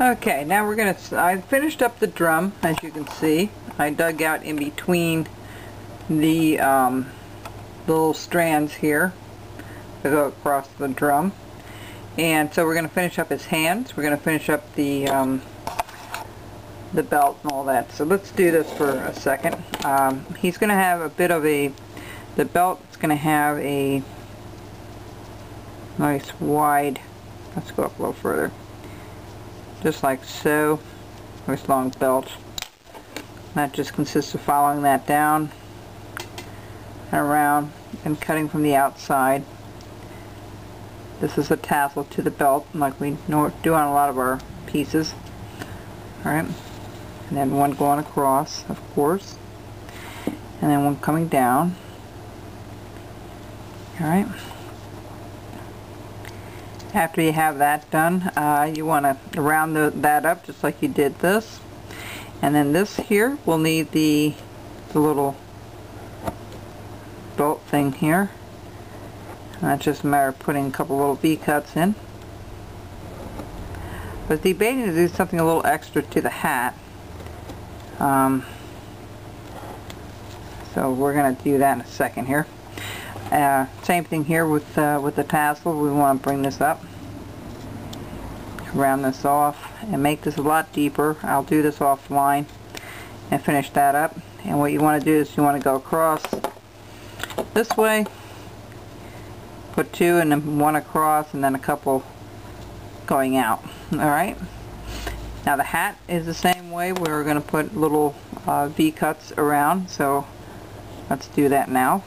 Okay, now I finished up the drum, as you can see. I dug out in between the little strands here to go across the drum. And so we're going to finish up his hands. We're going to finish up the belt and all that. So let's do this for a second. He's going to have a bit of the belt's going to have a nice wide, let's go up a little further, just like so, nice long belt. That just consists of following that down and around and cutting from the outside. This is a tassel to the belt, like we do on a lot of our pieces. Alright, and then one going across, of course, and then one coming down. Alright. After you have that done, you want to round that up just like you did this. And then this here will need the little bolt thing here. And that's just a matter of putting a couple little V-cuts in. But debating to do something a little extra to the hat. So we're going to do that in a second here. Same thing here with the tassel. We want to bring this up, round this off, and make this a lot deeper. I'll do this offline and finish that up. And what you want to do is you want to go across this way, put two, and then one across, and then a couple going out. Alright, now the hat is the same way. We're going to put little V-cuts around, so let's do that now.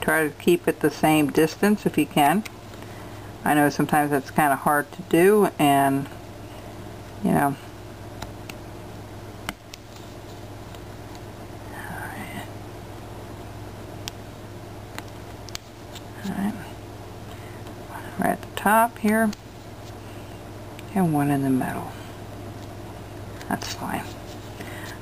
Try to keep it the same distance if you can. I know sometimes that's kind of hard to do, and you know. Alright. Right at the top here, and one in the middle. That's fine.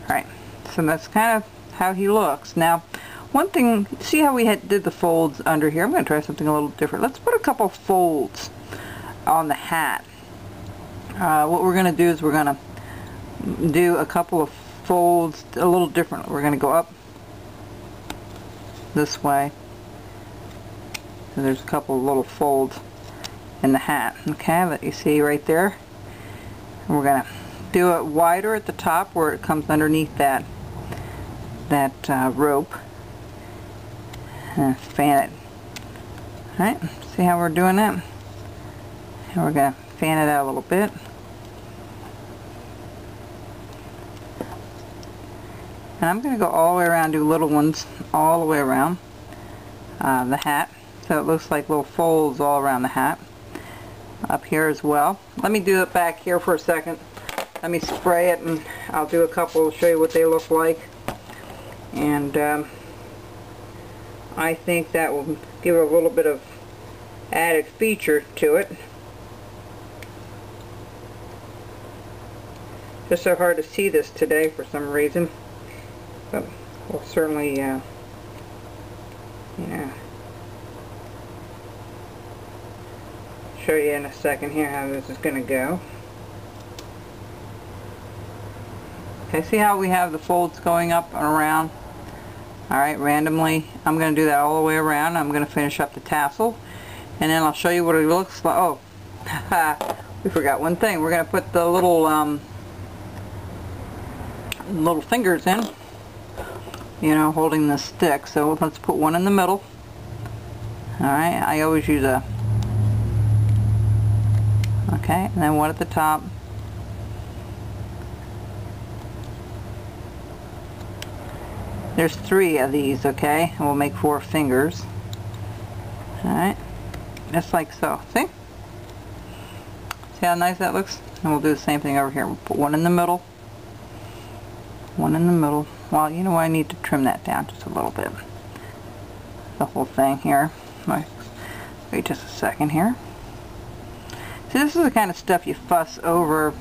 Alright, so that's kind of how he looks. Now, one thing, see how we did the folds under here? I'm going to try something a little different. Let's put a couple folds on the hat. What we're going to do is we're going to do a couple of folds a little different. We're going to go up this way. So there's a couple of little folds in the hat, okay, that you see right there. And we're going to do it wider at the top where it comes underneath that rope. And fan it. Alright, see how we're doing that? And we're going to fan it out a little bit. And I'm going to go all the way around, do little ones all the way around the hat. So it looks like little folds all around the hat. Up here as well. Let me do it back here for a second. Let me spray it, and I'll do a couple to show you what they look like. And I think that will give a little bit of added feature to it. Just so hard to see this today for some reason, but we'll certainly, you know, show you in a second here how this is going to go. Okay, see how we have the folds going up and around? Alright, randomly. I'm going to do that all the way around. I'm going to finish up the tassel, and then I'll show you what it looks like. Oh, we forgot one thing. We're going to put the little little fingers in, you know, holding the stick. So let's put one in the middle. Alright, I always use a, okay, and then one at the top. There's 3 of these, okay? And we'll make 4 fingers. Alright, just like so. See? See how nice that looks? And we'll do the same thing over here. We'll put one in the middle. One in the middle. Well, you know what? I need to trim that down just a little bit. The whole thing here. Wait just a second here. See, this is the kind of stuff you fuss over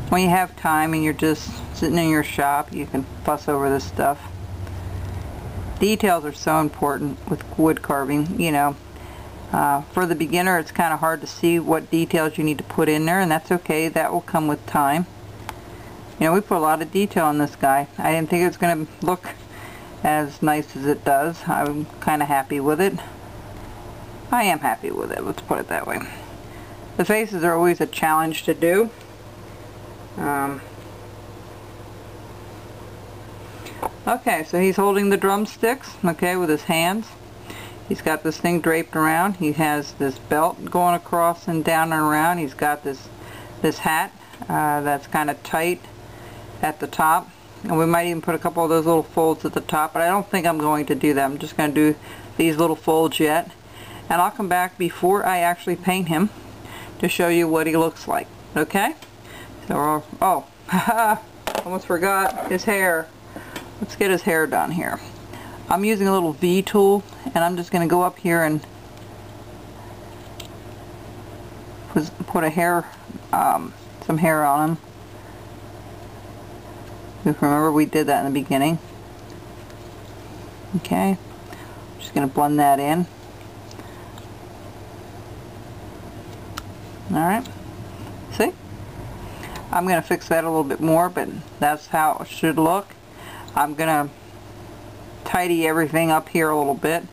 when you have time and you're just sitting in your shop. You can fuss over this stuff. Details are so important with wood carving, you know. For the beginner, it's kind of hard to see what details you need to put in there, and that's okay. That will come with time. You know, we put a lot of detail in this guy. I didn't think it was going to look as nice as it does. I'm kind of happy with it. I am happy with it, let's put it that way. The faces are always a challenge to do. Okay, so he's holding the drumsticks, okay, with his hands. He's got this thing draped around. He has this belt going across and down and around. He's got this hat that's kind of tight at the top. And we might even put a couple of those little folds at the top, but I don't think I'm going to do that. I'm just going to do these little folds yet. And I'll come back before I actually paint him to show you what he looks like. Okay? So, oh, almost forgot his hair. Let's get his hair done here. I'm using a little V tool, and I'm just going to go up here and put a hair, some hair on him. If you remember, we did that in the beginning. Okay, just going to blend that in. Alright, see? I'm going to fix that a little bit more, but that's how it should look. I'm going to tidy everything up here a little bit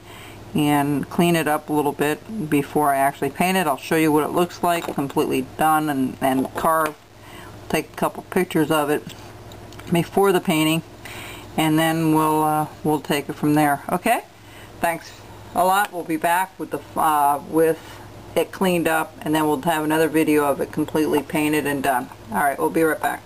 and clean it up a little bit before I actually paint it. I'll show you what it looks like, completely done and carved. Take a couple pictures of it before the painting, and then we'll take it from there. Okay? Thanks a lot. We'll be back with it cleaned up, and then we'll have another video of it completely painted and done. Alright, we'll be right back.